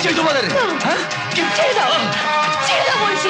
চাই তোমাদের? হ্যাঁ, ছেড়ে দাও, ছেড়ে দাও বলছি।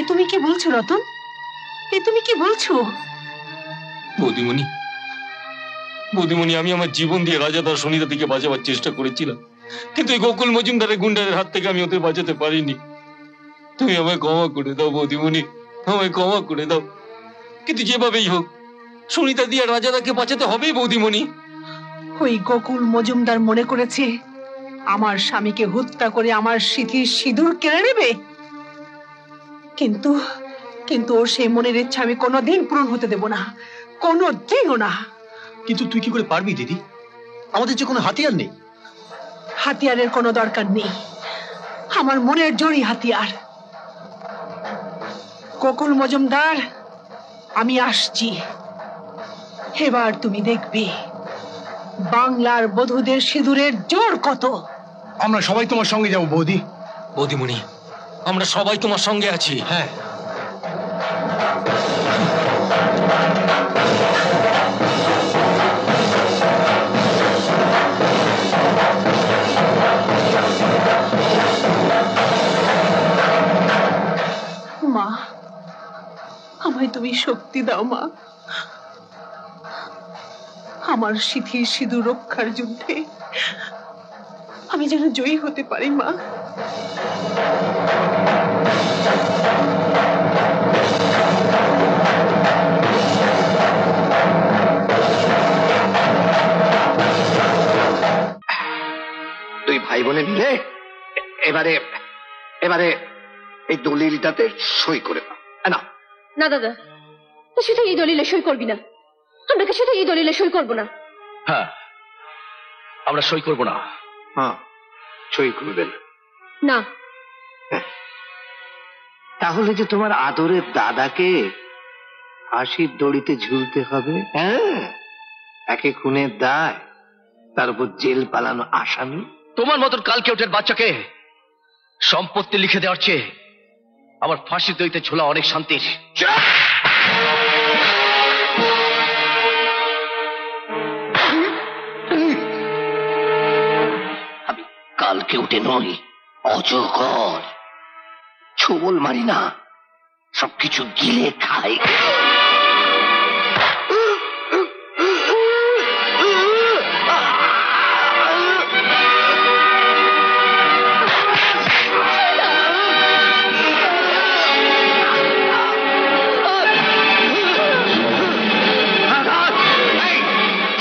তুমি কি বলছো রতন? তুমি কি বলছো? বৌদিমণি, বৌদিমণি, আমি আমার জীবন দিয়ে রাজাদার সুনিতা থেকে বাঁচাবার চেষ্টা করেছিলাম, কিন্তু এই গোকুল মজুমদারের গুন্ডারের হাত থেকে আমি ওদের বাঁচাতে পারিনি। তুমি আমায় ক্ষমা করে দাও বৌদিমণি, আমায় ক্ষমা করে দাও। কিন্তু যেভাবেই হোক সুনিতা দিয়ে রাজাদাকে বাঁচাতে হবেই বৌদিমণি। ওই গোকুল মজুমদার মনে করেছে আমার স্বামীকে হত্যা করে আমার স্মৃতির সিঁদুর কেড়ে নেবে, কিন্তু কিন্তু ওর সেই মনের ইচ্ছা আমি কোনোদিন পূরণ হতে দেব না, কোনোদিনও না। কিন্তু তুই কি করে পারবি দিদি? আমাদের যে কোনো হাতিয়ার নেই। হাতিয়ারের কোনো দরকার নেই, আমার মনের জোরই হাতিয়ার। গোকুল মজুমদার, আমি আসছি। এবার তুমি দেখবে বাংলার বধূদের সিঁদুরের জোর কত। আমরা সবাই তোমার সঙ্গে যাবো বৌদি। বৌদিমণি, আমরা সবাই তোমার সঙ্গে আছি। হ্যাঁ, মা, আমায় তুমি শক্তি দাও মা, আমার সিঁথির সিঁদুর রক্ষার যুদ্ধে আমি যেন জয়ী হতে পারি মা। দুই ভাই বোনে মিলে এবারে এবারে এই দলিলটাতে সই করে দাও। না না দাদা, শুধু এই দলিলে সই করবি না, আমরা শুধু এই দলিলে সই করবো না। হ্যাঁ, আমরা সই করবো না। হ্যাঁ, সই করবেন না। তাহলে যে তোমার আদরের দাদাকে ফাঁসির দড়িতে ঝুলতে হবে। হ্যাঁ, একে খুনের দায়, তার উপর জেল পালানো আসামি। তোমার মতন কালকে ওঠের বাচ্চাকে সম্পত্তি লিখে দেওয়ার চেয়ে আমার ফাঁসির দড়িতে ঝোলা অনেক শান্তির। আমি কালকে উঠে নই, অজগর। ছোবল মারি না, সবকিছু গিলে খাই।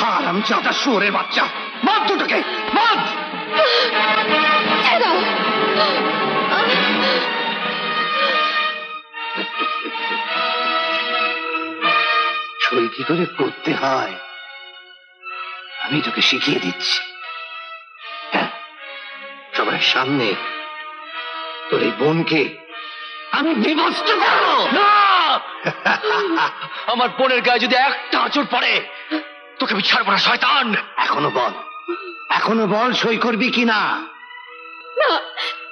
হারামজাদা শুয়োরের বাচ্চা, বাঁধ দুটোকে, বাঁধ। সই কি করে করতে হয় আমি তোকে শিখিয়ে দিচ্ছি। হ্যাঁ, সবার সামনে তোর এই বোনকে আমি বিভস্ত করবো। আমার বোনের গায়ে যদি একটা আঁচড় পড়ে তোকে আমি ছাড়বো না শয়তান। এখনো বল সই করবি কিনা? না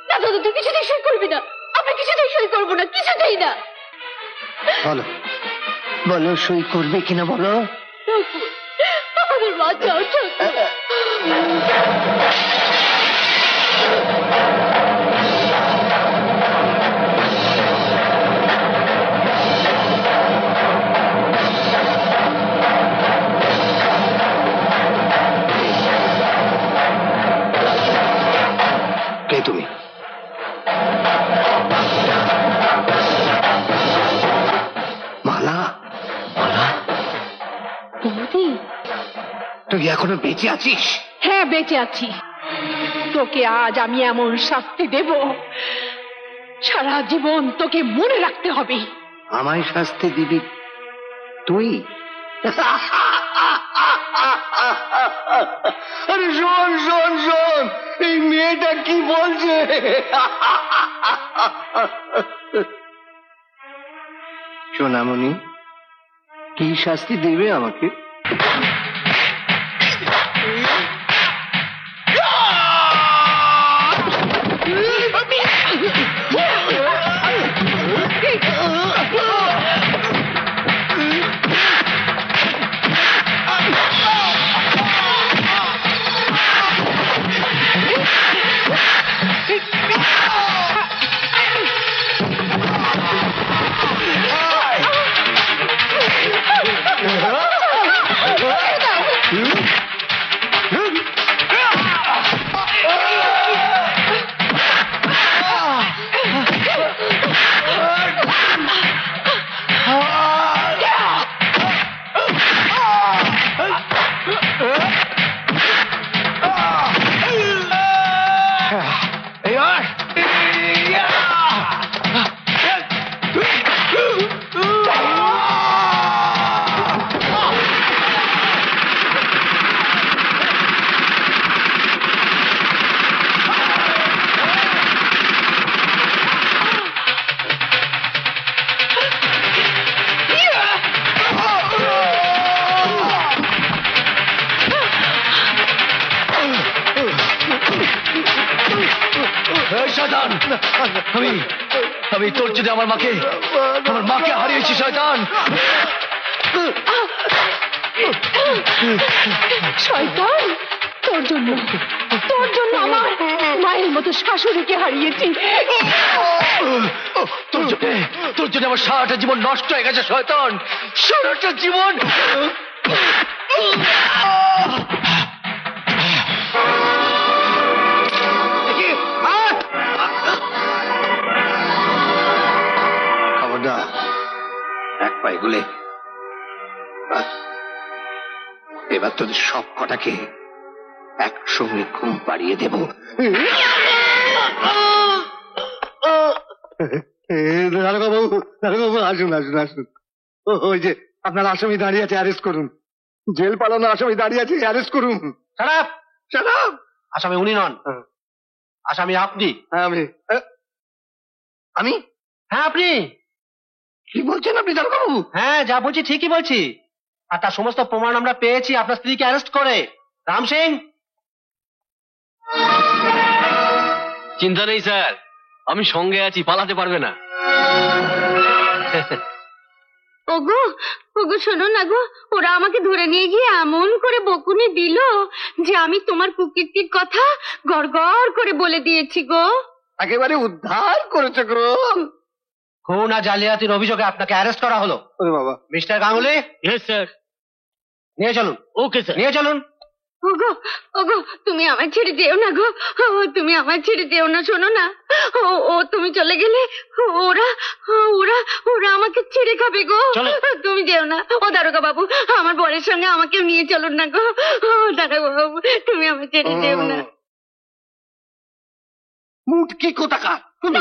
না দাদা, তুই কিছুতেই সই করবি না, আমরা কিছুতেই সই করবো না, কিছুতেই না। বলো বলো, সই করবে কিনা বলো। আমাদের বাঁচাও ঠাকুর। কে তুমি? মালা? মালা? বৌদি? তুই এখনো বেঁচে আছিস? হ্যাঁ, বেঁচে আছি। তোকে আজ আমি এমন শাস্তি দেব, সারা জীবন তোকে মনে রাখতে হবে। আমায় শাস্তি দিবি তুই? আরে শোন শোন শোন, এই মেয়েটা কি বলছে। সোনামণি, কি শাস্তি দিবে আমাকে? শয়তান, আমি তোর জন্য আমার মাকে হারিয়েছি শয়তান। শয়তান, তোর জন্য আমার মায়ের মতো শাশুড়িকে হারিয়েছি। তোর জন্য আমার সারাটা জীবন নষ্ট হয়ে গেছে শয়তান, সারাটা জীবন। এক পায়ে গুলে এবার তোদের সব কটাকে একসঙ্গে ঘুম পাড়িয়ে দেব। দারোগাবাবু আসুন আসুন আসুন। ওই যে আপনার আসামি দাঁড়িয়ে আছে, অ্যারেস্ট করুন। জেল পালানো আসামি দাঁড়িয়ে আছে, অ্যারেস্ট করুন। আসামি উনি নন, আসামি আপনি। হ্যাঁ আমি হ্যাঁ আপনি। কি বলছেন আপনি দারোগাবাবু? হ্যাঁ যা বলছি ঠিকই বলছি, আর তার সমস্ত প্রমাণ আমরা পেয়েছি আপনার স্ত্রীকে অ্যারেস্ট করে। রাম সিং। চিন্তা নেই স্যার, আমি সঙ্গে আছি, পালাতে পারবে না। ওগো ওগো শোনো না গো, ওরা আমাকে ধরে নিয়ে গিয়ে এমন করে বকুনি দিল যে আমি তোমার কুকীর্তির কথা গড় গড় করে বলে দিয়েছি গো। একেবারে উদ্ধার করেছে গো। খুন আর জালিয়াতির অভিযোগে আপনাকে অ্যারেস্ট করা হলো। ওরে বাবা। মিস্টার গাঙ্গুলি। Yes sir. নিয়ে চলুন। Okay sir. নিয়ে চলুন। ওগো ওগো তুমি আমায় ছেড়ে যেও না গো, তুমি আমায় ছেড়ে যেও না। শোনো না, ও তুমি চলে গেলে ওরা ওরা ওরা আমাকে ছেড়ে খাবে গো। তুমি যেও না। ও দারোগা বাবু, আমার বরের সঙ্গে আমাকে নিয়ে চলুন না গো। দারোগা বাবু, তুমি আমায় ছেড়ে যেও না। মুটকি কোথাকার তুমি?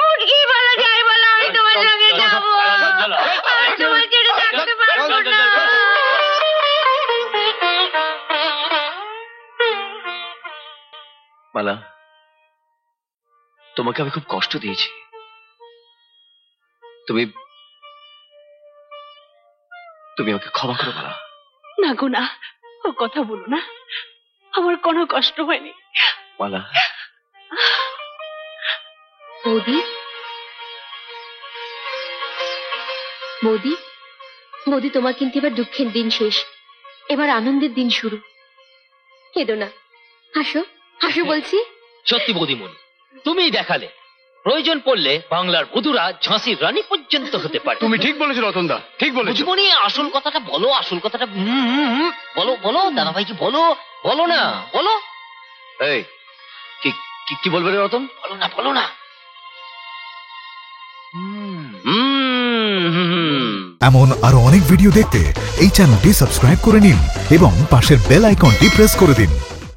মুটকি বলা যায় বলো, আমি তোমার সঙ্গে যাবো। আমি তোমার ছেড়ে থাকতে পারবো না। মালা, তোমাকে আমি খুব কষ্ট দিয়েছি। তুমি আমাকে ক্ষমা করো মালা। না গো না, ও কথা বলো না, আমার কোনো কষ্ট হয়নি। মালা। বৌদি বৌদি বৌদি, তোমার কিন্তু এবার দুঃখের দিন শেষ, এবার আনন্দের দিন শুরু। কেঁদো না, হাসো হাসো বলছি। সত্যি বৌদিমণি, তুমিই দেখালে প্রয়োজন পড়লে বাংলার বধূরা ঝাঁসির রানী পর্যন্ত হতে পারে। তুমি ঠিক বলেছো রতনদা, ঠিক বলেছো। বৌদিমণি, আসল কথাটা বলো, আসল কথাটা বলো বলো দাদা ভাইকে বলো, বলো না বলো। এই কি বলবে রে রতন? বলো না। এমন আরো অনেক ভিডিও দেখতে এই চ্যানেলটি সাবস্ক্রাইব করে নিন এবং পাশের বেল আইকনটি প্রেস করে দিন।